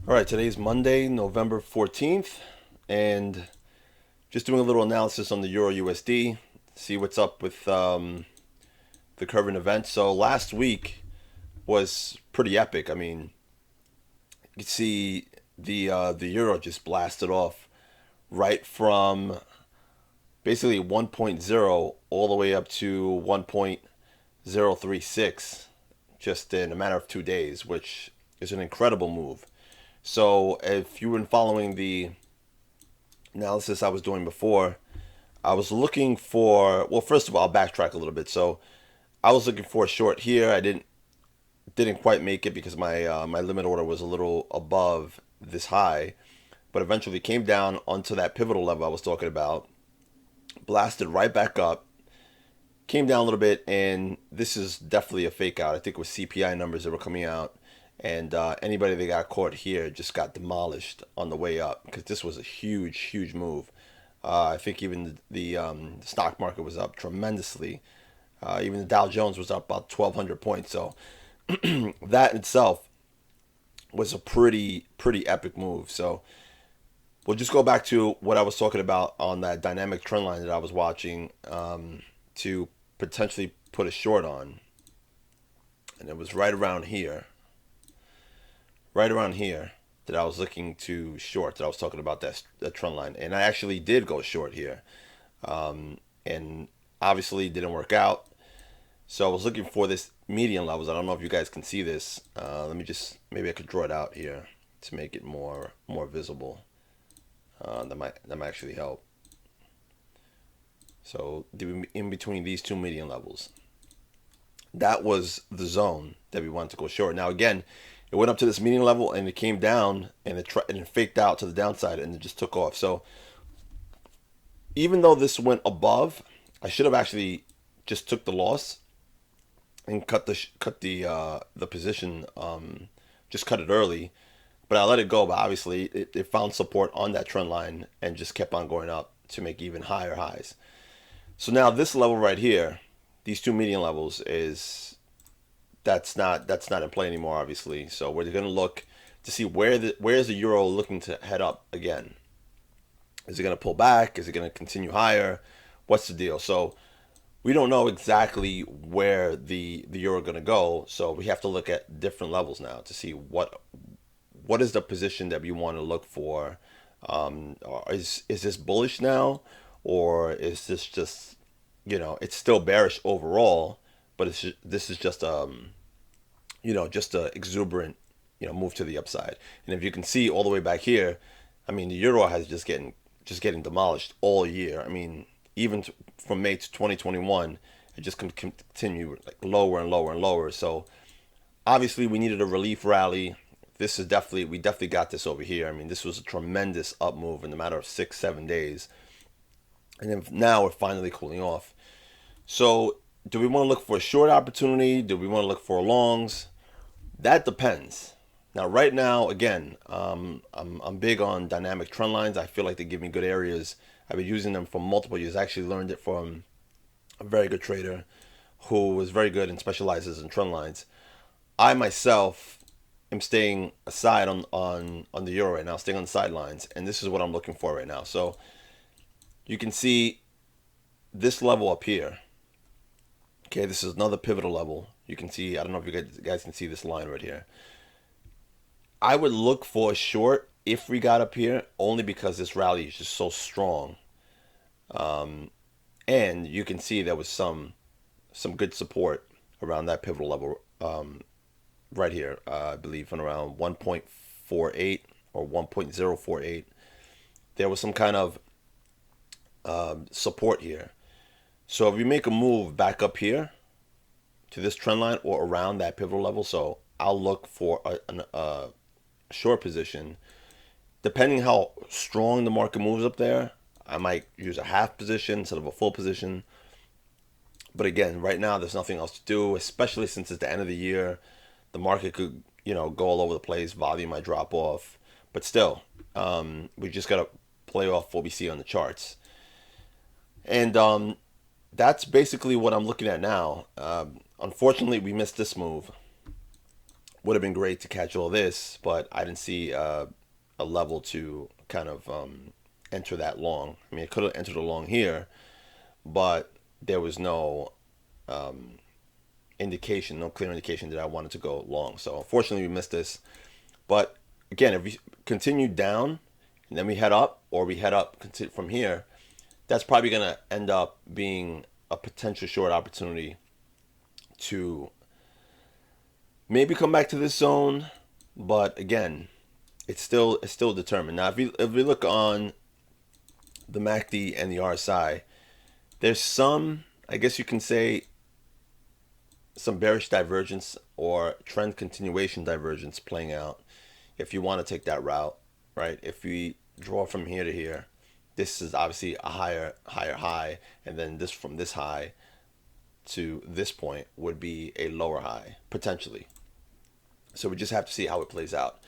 All right, today's Monday, November 14th, and just doing a little analysis on the Euro USD, see what's up with the current events. So last week was pretty epic. I mean, you can see the Euro just blasted off right from basically 1.0 all the way up to 1.036 just in a matter of 2 days, which is an incredible move. So if you've been following the analysis I was doing before, I was looking for, well, first of all, I'll backtrack a little bit. So I was looking for a short here. I didn't quite make it because my limit order was a little above this high, but eventually came down onto that pivotal level I was talking about, blasted right back up, came down a little bit, and this is definitely a fake out. I think it was CPI numbers that were coming out, and anybody that got caught here just got demolished on the way up because this was a huge, huge move. I think even the stock market was up tremendously. Even the Dow Jones was up about 1,200 points. So that in itself was a pretty epic move. So we'll just go back to what I was talking about on that dynamic trend line that I was watching to potentially put a short on, and it was right around here that I was looking to short. That I was talking about that trend line, and I actually did go short here, and obviously didn't work out. So I was looking for this median levels. I don't know if you guys can see this. Let me just maybe I could draw it out here to make it more visible. That might actually help. So in between these two median levels, that was the zone that we wanted to go short. Now again, it went up to this median level and it came down and it faked out to the downside and it just took off. So even though this went above, I should have actually just took the loss and cut the position, just cut it early. But I let it go. But obviously, it found support on that trend line and just kept on going up to make even higher highs. So now this level right here, these two median levels, is that's not in play anymore. Obviously, so we're going to look to see where's the euro looking to head up again. Is it going to pull back? Is it going to continue higher? What's the deal? So we don't know exactly where the euro going to go. So we have to look at different levels now to see what is the position that we want to look for. Is this bullish now, or is this just, it's still bearish overall, but this is just just a exuberant move to the upside. And if you can see all the way back here, I mean the euro has just getting demolished all year. I mean even from May to 2021, it just can continue like lower and lower and lower. So obviously we needed a relief rally. We definitely got this over here. I mean, this was a tremendous up move in a matter of 6 7 days, and then now we're finally cooling off. So do we want to look for a short opportunity? Do we want to look for longs? That depends. Now, right now, again, I'm big on dynamic trend lines. I feel like they give me good areas. I've been using them for multiple years. I actually learned it from a very good trader who was very good and specializes in trend lines. I myself am staying aside on the euro right now, staying on the sidelines, and this is what I'm looking for right now. So you can see this level up here. Okay, this is another pivotal level. You can see, I don't know if you guys can see this line right here. I would look for a short if we got up here, only because this rally is just so strong. And you can see there was some good support around that pivotal level right here. I believe on around 1.48 or 1.048. There was some kind of support here. So if you make a move back up here to this trend line or around that pivotal level, so I'll look for a short position. Depending how strong the market moves up there, I might use a half position instead of a full position. But again, right now there's nothing else to do, especially since it's the end of the year. The market could, go all over the place. Volume might drop off, but still, we just gotta play off what we see on the charts. And that's basically what I'm looking at now. Unfortunately, we missed this move. would have been great to catch all this, but I didn't see a level to kind of enter that long. I mean, it could have entered along here, but there was no indication, no clear indication that I wanted to go long. So unfortunately, we missed this. But again, if we continue down and then we head up, or we head up from here, that's probably going to end up being a potential short opportunity to maybe come back to this zone. But again, it's still determined. Now, if we look on the MACD and the RSI, there's some, I guess you can say, some bearish divergence or trend continuation divergence playing out if you want to take that route, right? If we draw from here to here, this is obviously a higher high, and then this from this high to this point would be a lower high potentially. So we just have to see how it plays out.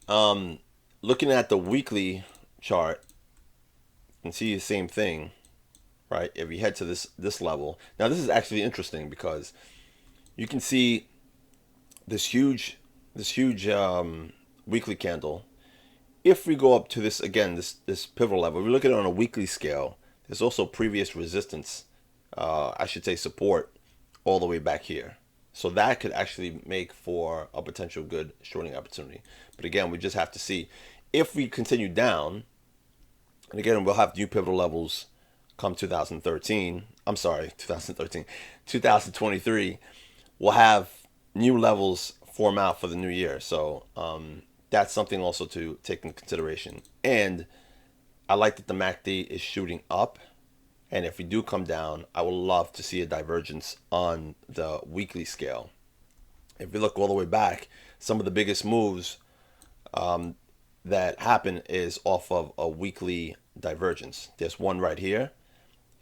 Looking at the weekly chart, you can see the same thing, right? If we head to this level, now this is actually interesting because you can see this huge weekly candle. If we go up to this again, this pivotal level, if we look at it on a weekly scale, there's also previous resistance, I should say support, all the way back here. So that could actually make for a potential good shorting opportunity. But again, we just have to see if we continue down. And again, we'll have new pivotal levels come 2013. I'm sorry, 2013, 2023. We'll have new levels form out for the new year. So that's something also to take into consideration. And I like that the MACD is shooting up. And if we do come down, I would love to see a divergence on the weekly scale. If we look all the way back, some of the biggest moves that happen is off of a weekly divergence. There's one right here.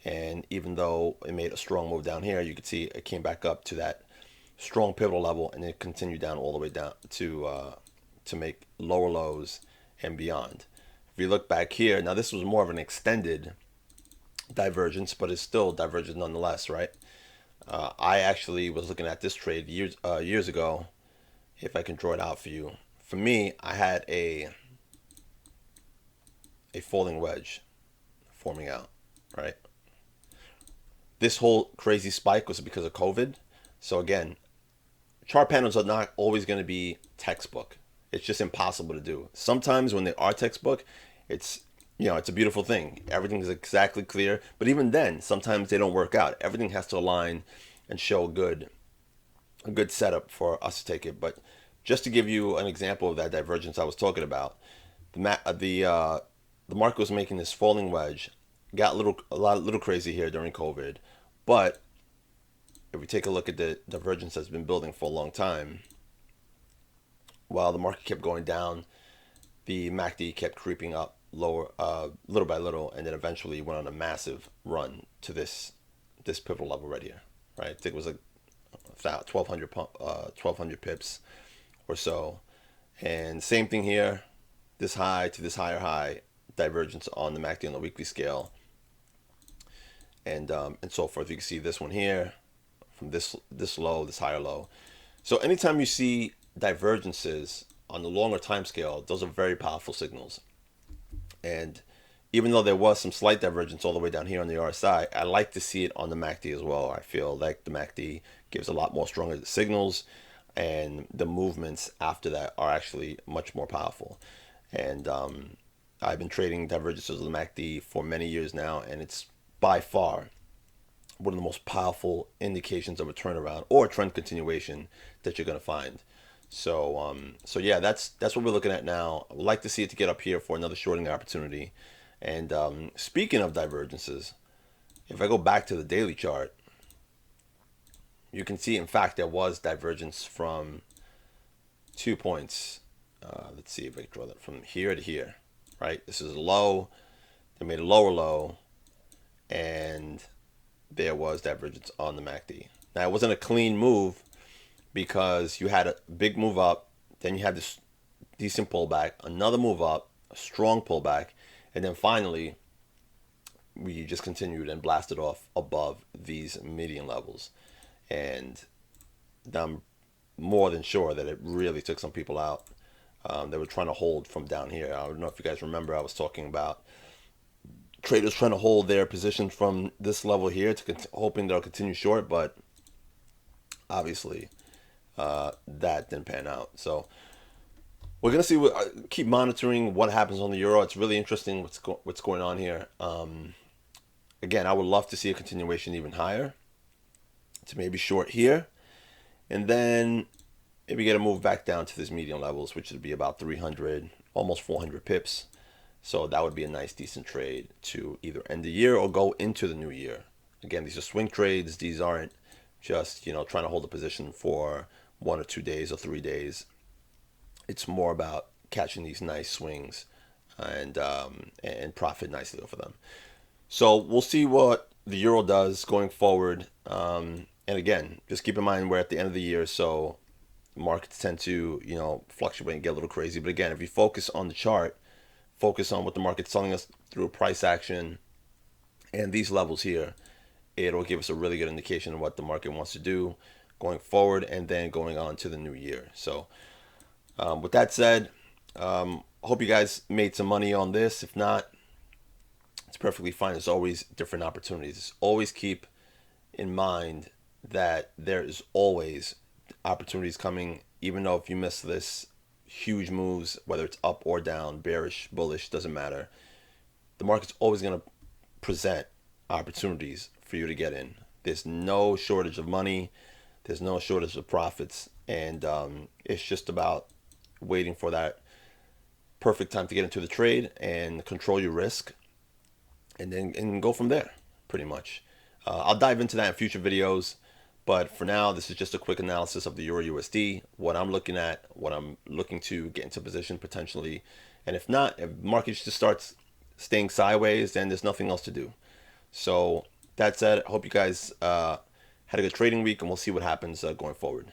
And even though it made a strong move down here, you can see it came back up to that strong pivotal level, and it continued down all the way down to make lower lows and beyond. If you look back here, now this was more of an extended divergence, but it's still divergent nonetheless, right? I actually was looking at this trade years ago. If I can draw it out for you, for me, I had a falling wedge forming out, right? This whole crazy spike was because of COVID. So again, chart panels are not always going to be textbook. It's just impossible to do. Sometimes when they are textbook, it's a beautiful thing. Everything is exactly clear. But even then, sometimes they don't work out. Everything has to align and show a good setup for us to take it. But just to give you an example of that divergence I was talking about, the market was making this falling wedge, got a little crazy here during COVID. But if we take a look at the divergence that's been building for a long time, while the market kept going down, the MACD kept creeping up lower, little by little, and then eventually went on a massive run to this pivotal level right here, right? I think it was like 1,200 pips or so, and same thing here, this high to this higher high, divergence on the MACD on the weekly scale, and so forth. You can see this one here, from this low, this higher low. So anytime you see divergences on the longer time scale, those are very powerful signals. And even though there was some slight divergence all the way down here on the RSI, I like to see it on the MACD as well. I feel like the MACD gives a lot more stronger signals, and the movements after that are actually much more powerful. And I've been trading divergences of the MACD for many years now, and it's by far one of the most powerful indications of a turnaround or a trend continuation that you're going to find. So yeah, that's what we're looking at now. I would like to see it to get up here for another shorting opportunity. And speaking of divergences, if I go back to the daily chart, you can see, in fact, there was divergence from 2 points. Let's see if I can draw that from here to here, right? This is a low. They made a lower low, and there was divergence on the MACD. Now, it wasn't a clean move because you had a big move up, then you had this decent pullback, another move up, a strong pullback, and then finally we just continued and blasted off above these median levels. And I'm more than sure that it really took some people out. They were trying to hold from down here. I don't know if you guys remember, I was talking about traders trying to hold their position from this level here to hoping they'll continue short, but obviously that didn't pan out. So we're gonna see keep monitoring what happens on the euro. It's really interesting what's going on here. Again, I would love to see a continuation even higher to maybe short here, and then maybe get a move back down to this median levels, which would be about 300, almost 400 pips. So that would be a nice, decent trade to either end the year or go into the new year. Again, these are swing trades. These aren't just, trying to hold a position for 1 or 2 days or 3 days. It's more about catching these nice swings and profit nicely off of them. So we'll see what the euro does going forward. And again, just keep in mind we're at the end of the year, so markets tend to fluctuate and get a little crazy. But again, if you focus on the chart, focus on what the market's telling us through price action and these levels here, it'll give us a really good indication of what the market wants to do going forward and then going on to the new year. So with that said, hope you guys made some money on this. If not, it's perfectly fine. There's always different opportunities. Always keep in mind that there is always opportunities coming, even though if you miss this huge moves, whether it's up or down, bearish, bullish, doesn't matter. The market's always going to present opportunities for you to get in. There's no shortage of money. There's no shortage of profits. And it's just about waiting for that perfect time to get into the trade and control your risk and go from there, pretty much. I'll dive into that in future videos. But for now, this is just a quick analysis of the Euro USD, what I'm looking at, what I'm looking to get into position potentially. And if not, if the market just starts staying sideways, then there's nothing else to do. So that said, I hope you guys had a good trading week, and we'll see what happens going forward.